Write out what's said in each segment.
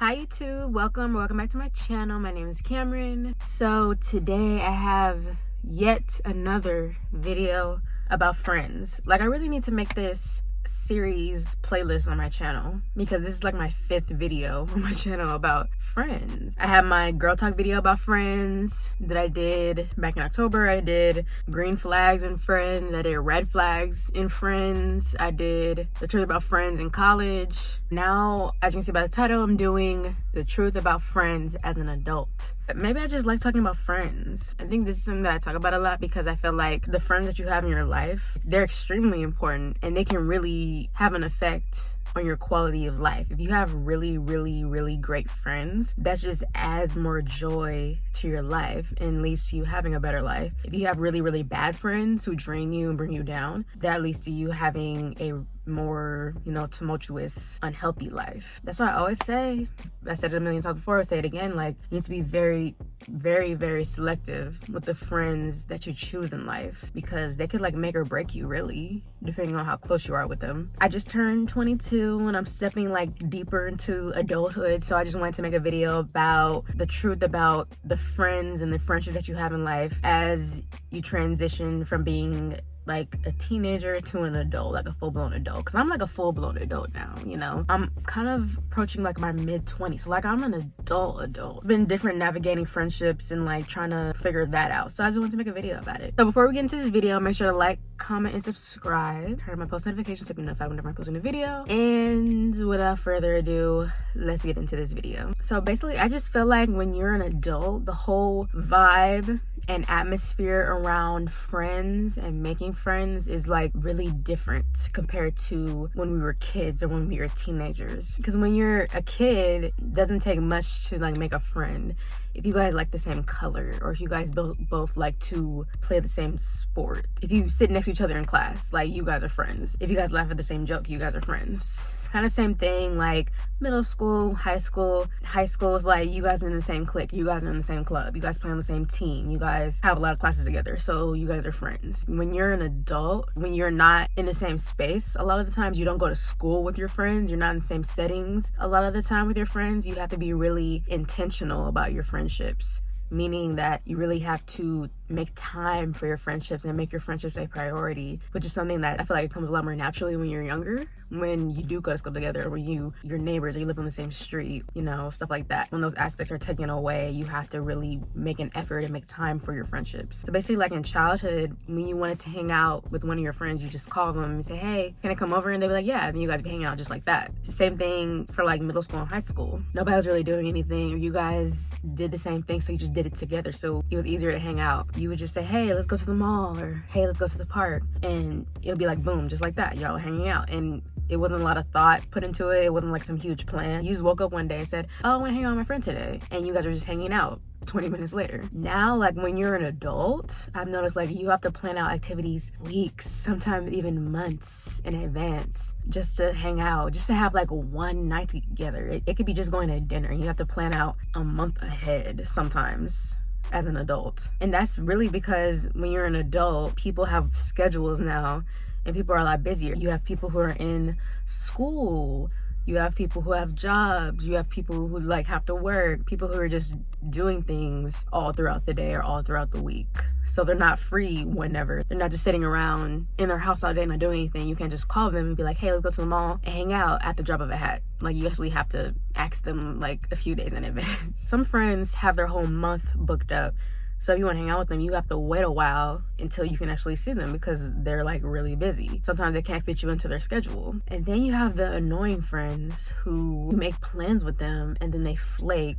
Hi YouTube, welcome back to my channel. My name is Cameron. So today I have yet another video about friends. Like, I really need to make this series playlist on my channel because this is like my 5th video on my channel about friends. I have my girl talk video about friends that I did back in October. I did green flags in friends. I did red flags in friends. I did the truth about friends in college. Now, as you can see by the title, I'm doing the truth about friends as an adult. Maybe I just like talking about friends. I think this is something that I talk about a lot because I feel like the friends that you have in your life, they're extremely important and they can really have an effect on your quality of life. If you have really great friends, that just adds more joy to your life and leads to you having a better life. If you have really bad friends who drain you and bring you down, that leads to you having a more, tumultuous, unhealthy life. That's why I always say, I said it a million times before, I'll say it again, like, you need to be very selective with the friends that you choose in life because they could like make or break you, really, depending on how close you are with them. I just turned 22 and I'm stepping like deeper into adulthood, so I just wanted to make a video about the truth about the friends and the friendship that you have in life as you transition from being like a teenager to an adult, like a full-blown adult, because I'm like a full-blown adult now. I'm kind of approaching like my mid-20s, so like I'm an adult. Been different navigating friendships and like trying to figure that out, so I just wanted to make a video about it. So before we get into this video, make sure to like, comment, and subscribe. Turn on my post notifications so you be notified whenever I'm posting a video. And without further ado, let's get into this video. So basically, I just feel like when you're an adult, the whole vibe and atmosphere around friends and making friends is like really different compared to when we were kids or when we were teenagers. Because when you're a kid, it doesn't take much to like make a friend. If you guys like the same color, or if you guys both like to play the same sport, if you sit next to each other in class, like, you guys are friends. If you guys laugh at the same joke, you guys are friends. It's kind of same thing like middle school, high school. High school is like, you guys are in the same clique, you guys are in the same club, you guys play on the same team, you guys have a lot of classes together, so you guys are friends. When you're an adult, when you're not in the same space, a lot of the times you don't go to school with your friends, you're not in the same settings a lot of the time with your friends. You have to be really intentional about your friendships, meaning that you really have to make time for your friendships and make your friendships a priority, which is something that I feel like it comes a lot more naturally when you're younger, when you do go to school together, or your neighbors, or you live on the same street, stuff like that. When those aspects are taken away, you have to really make an effort and make time for your friendships. So basically, like in childhood, when you wanted to hang out with one of your friends, you just call them and say, hey, can I come over? And they'd be like, yeah, and you guys be hanging out just like that. It's the same thing for like middle school and high school. Nobody was really doing anything, or you guys did the same thing, so you just did it together, so it was easier to hang out. You would just say, hey, let's go to the mall, or hey, let's go to the park, and it'll be like boom, just like that, y'all hanging out. And it wasn't a lot of thought put into it. It wasn't like some huge plan. You just woke up one day and said, oh, I want to hang out with my friend today, and you guys are just hanging out 20 minutes later. Now, like when you're an adult, I've noticed like you have to plan out activities weeks, sometimes even months in advance, just to hang out, just to have like one night together. It could be just going to dinner. You have to plan out a month ahead sometimes as an adult. And that's really because when you're an adult, people have schedules now and people are a lot busier. You have people who are in school, you have people who have jobs, you have people who like have to work, people who are just doing things all throughout the day or all throughout the week. So they're not free whenever. They're not just sitting around in their house all day not doing anything. You can't just call them and be like, hey, let's go to the mall and hang out at the drop of a hat. Like, you actually have to ask them like a few days in advance. Some friends have their whole month booked up. So if you want to hang out with them, you have to wait a while until you can actually see them because they're like really busy. Sometimes they can't fit you into their schedule. And then you have the annoying friends who make plans with them and then they flake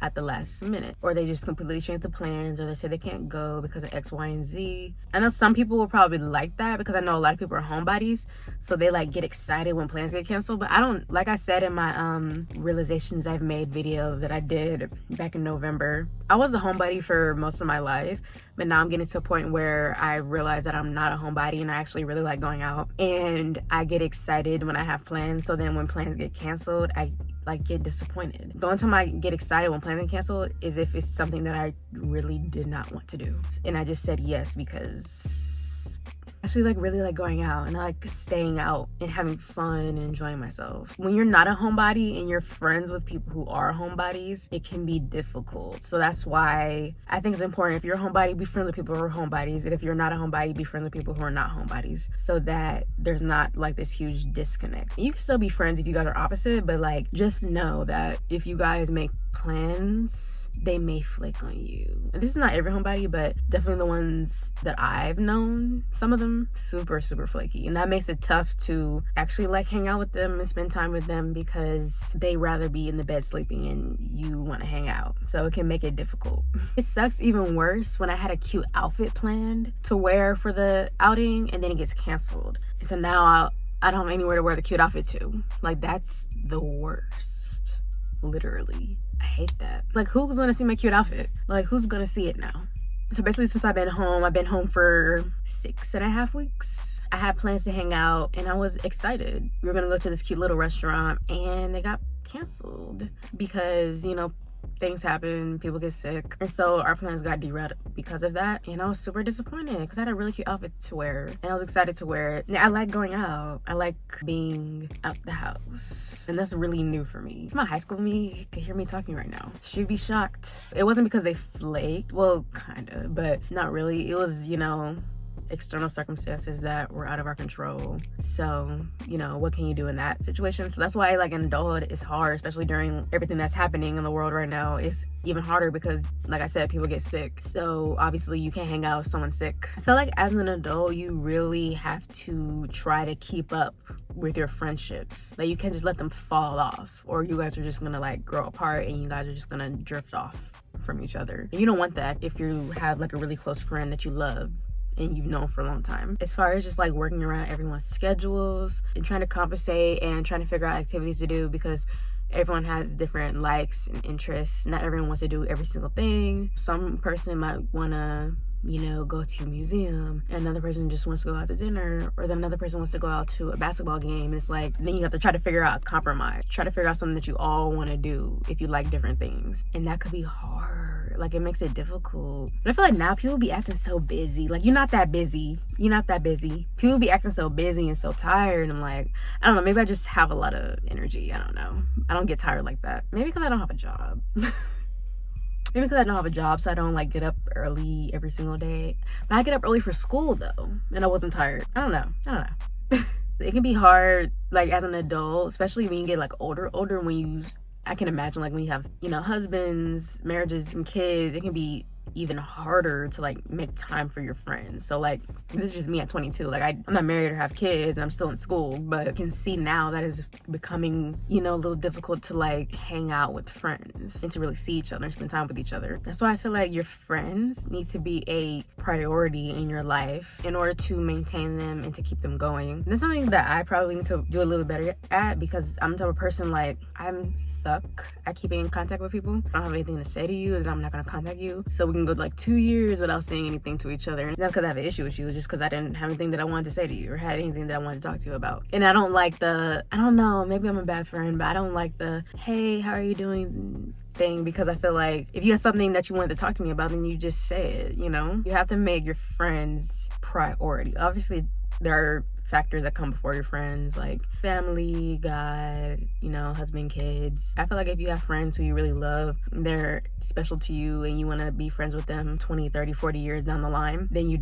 at the last minute, or they just completely change the plans, or they say they can't go because of X, Y, and Z. I know some people will probably like that because I know a lot of people are homebodies, so they like get excited when plans get canceled. But I don't, like I said in my realizations I've made video that I did back in November, I was a homebody for most of my life, but now I'm getting to a point where I realize that I'm not a homebody and I actually really like going out, and I get excited when I have plans. So then when plans get canceled, I like get disappointed. The only time I get excited when plans get canceled is if it's something that I really did not want to do and I just said yes because actually like really like going out, and I like staying out and having fun and enjoying myself. When you're not a homebody and you're friends with people who are homebodies, it can be difficult. So that's why I think it's important, if you're a homebody, be friends with people who are homebodies, and if you're not a homebody, be friends with people who are not homebodies, so that there's not like this huge disconnect. You can still be friends if you guys are opposite, but like just know that if you guys make plans, they may flake on you. This is not every homebody, but definitely the ones that I've known, some of them super flaky, and that makes it tough to actually like hang out with them and spend time with them, because they rather be in the bed sleeping and you want to hang out, so it can make it difficult. It sucks even worse when I had a cute outfit planned to wear for the outing and then it gets canceled, and so now I don't have anywhere to wear the cute outfit to. Like, that's the worst, literally. I hate that. Like, who's gonna see my cute outfit? Like, who's gonna see it now? So basically, since I've been home for 6.5 weeks. I had plans to hang out and I was excited. We were gonna go to this cute little restaurant and they got canceled because, you know, things happen, people get sick, and so our plans got derailed because of that. And I was super disappointed because I had a really cute outfit to wear and I was excited to wear it. I like going out, I like being out the house, and that's really new for me. My high school me could hear me talking right now, she'd be shocked. It wasn't because they flaked, well, kind of, but not really. It was, you know, external circumstances that were out of our control. So, you know, what can you do in that situation? So that's why, like, in adulthood, it's hard, especially during everything that's happening in the world right now. It's even harder because, like I said, people get sick. So obviously you can't hang out with someone sick. I feel like as an adult, you really have to try to keep up with your friendships. Like, you can't just let them fall off, or you guys are just gonna like grow apart and you guys are just gonna drift off from each other. And you don't want that if you have like a really close friend that you love and you've known for a long time. As far as just like working around everyone's schedules and trying to compensate and trying to figure out activities to do, because everyone has different likes and interests. Not everyone wants to do every single thing. Some person might wanna, you know, go to a museum, and another person just wants to go out to dinner, or then another person wants to go out to a basketball game. It's like, then you have to try to figure out a compromise, try to figure out something that you all want to do if you like different things, and that could be hard. Like, it makes it difficult. But I feel like now people be acting so busy. Like, you're not that busy. People be acting so busy and so tired. I'm like, I don't know, maybe I just have a lot of energy. I don't know, I don't get tired like that. Maybe because I don't have a job. Maybe because I don't have a job, so I don't like get up early every single day. But I get up early for school though, and I wasn't tired. I don't know. It can be hard, like, as an adult, especially when you get like older, when you, I can imagine, like, when you have, you know, husbands, marriages, and kids, it can be even harder to like make time for your friends. So like, this is just me at 22. Like, I'm not married or have kids and I'm still in school, but I can see now that is becoming, you know, a little difficult to like hang out with friends and to really see each other and spend time with each other. That's why I feel like your friends need to be a priority in your life in order to maintain them and to keep them going. And that's something that I probably need to do a little better at, because I'm the type of person, like, I'm stuck at keeping in contact with people. I don't have anything to say to you, and I'm not gonna contact you. So we can go like 2 years without saying anything to each other. Not because I have an issue with you, just because I didn't have anything that I wanted to say to you or had anything that I wanted to talk to you about. And I don't like I don't know, maybe I'm a bad friend, but I don't like the, hey, how are you doing thing, because I feel like if you have something that you wanted to talk to me about, then you just say it, you know? You have to make your friends priority. Obviously, there are factors that come before your friends, like family, God, you know, husband, kids. I feel like if you have friends who you really love, they're special to you, and you want to be friends with them 20, 30, 40 years down the line, then you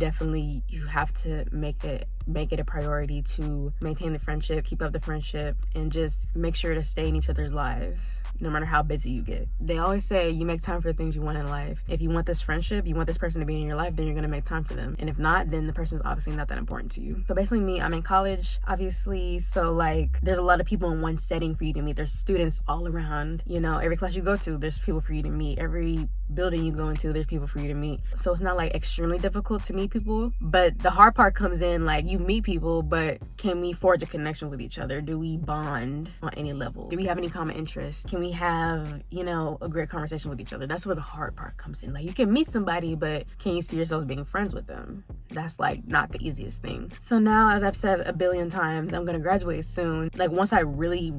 have to make it a priority to maintain the friendship, keep up the friendship, and just make sure to stay in each other's lives, no matter how busy you get. They always say you make time for the things you want in life. If you want this friendship, you want this person to be in your life, then you're gonna make time for them. And if not, then the person's obviously not that important to you. So basically me, I'm in college, obviously, so like there's a lot of people in one setting for you to meet. There's students all around, you know, every class you go to, there's people for you to meet. Every building you go into, there's people for you to meet. So it's not like extremely difficult to meet people, but the hard part comes in, like, you meet people, but can we forge a connection with each other? Do we bond on any level? Do we have any common interests? Can we have, you know, a great conversation with each other? That's where the hard part comes in. Like, you can meet somebody, but can you see yourselves being friends with them? That's like not the easiest thing. So now, as I've said a billion times, I'm gonna graduate soon. Like, once I really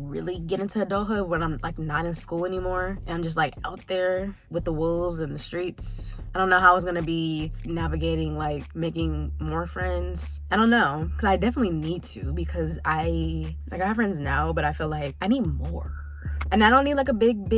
get into adulthood, when I'm like not in school anymore and I'm just like out there with the wolves in the streets, I don't know how it's gonna be navigating like making more friends. I don't know, because I definitely need to, because I have friends now, but I feel like I need more. And I don't need like a big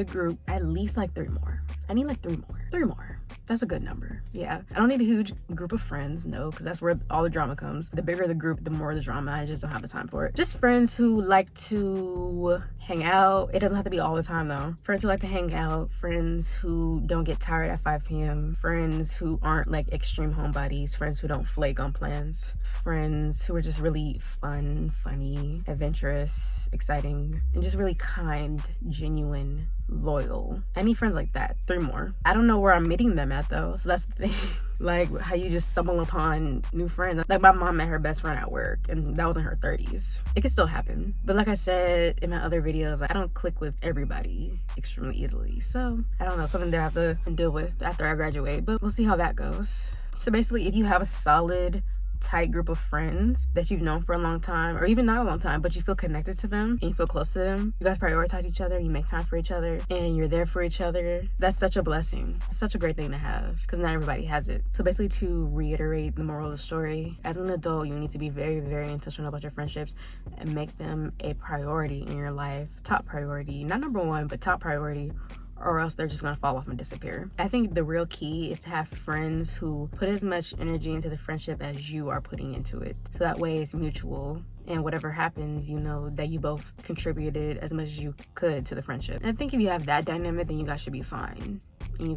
group. At least like 3 more. I need like 3 more. 3 more. That's a good number. Yeah, I don't need a huge group of friends, no, because that's where all the drama comes. The bigger the group, the more the drama. I just don't have the time for it. Just friends who like to hang out. It doesn't have to be all the time though. Friends who like to hang out. Friends who don't get tired at 5 p.m. Friends who aren't like extreme homebodies. Friends who don't flake on plans. Friends who are just really fun, funny, adventurous, exciting, and just really kind, genuine, loyal. I need friends like that. 3 more. I don't know where I'm meeting them at though, so that's the thing. Like how you just stumble upon new friends. Like my mom met her best friend at work, and that was in her 30s. It could still happen, but like I said in my other videos, like I don't click with everybody extremely easily. So I don't know, something that I have to deal with after I graduate, but we'll see how that goes. So basically, if you have a solid, tight group of friends that you've known for a long time, or even not a long time, but you feel connected to them and you feel close to them, you guys prioritize each other, you make time for each other, and you're there for each other, that's such a blessing. It's such a great thing to have, because not everybody has it. So basically, to reiterate the moral of the story, as an adult, you need to be very intentional about your friendships and make them a priority in your life. Top priority, not number 1, but top priority, or else they're just gonna fall off and disappear. I think the real key is to have friends who put as much energy into the friendship as you are putting into it. So that way it's mutual, and whatever happens, you know that you both contributed as much as you could to the friendship. And I think if you have that dynamic, then you guys should be fine. And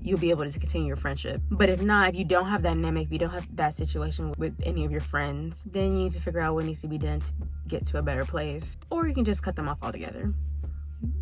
you'll be able to continue your friendship. But if not, if you don't have that dynamic, if you don't have that situation with any of your friends, then you need to figure out what needs to be done to get to a better place. Or you can just cut them off altogether.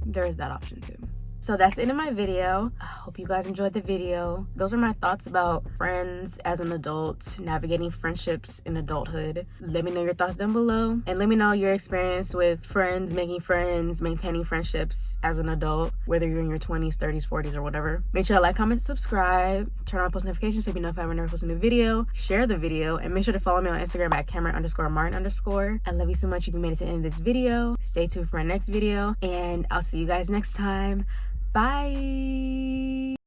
There is that option too. So that's the end of my video. I hope you guys enjoyed the video. Those are my thoughts about friends as an adult, navigating friendships in adulthood. Let me know your thoughts down below, and let me know your experience with friends, making friends, maintaining friendships as an adult, whether you're in your 20s, 30s, 40s, or whatever. Make sure to like, comment, subscribe, turn on post notifications so you be notified whenever I post a new video. Share the video, and make sure to follow me on Instagram at Cameron_Martin_. I love you so much if you made it to the end of this video. Stay tuned for my next video, and I'll see you guys next time. Bye.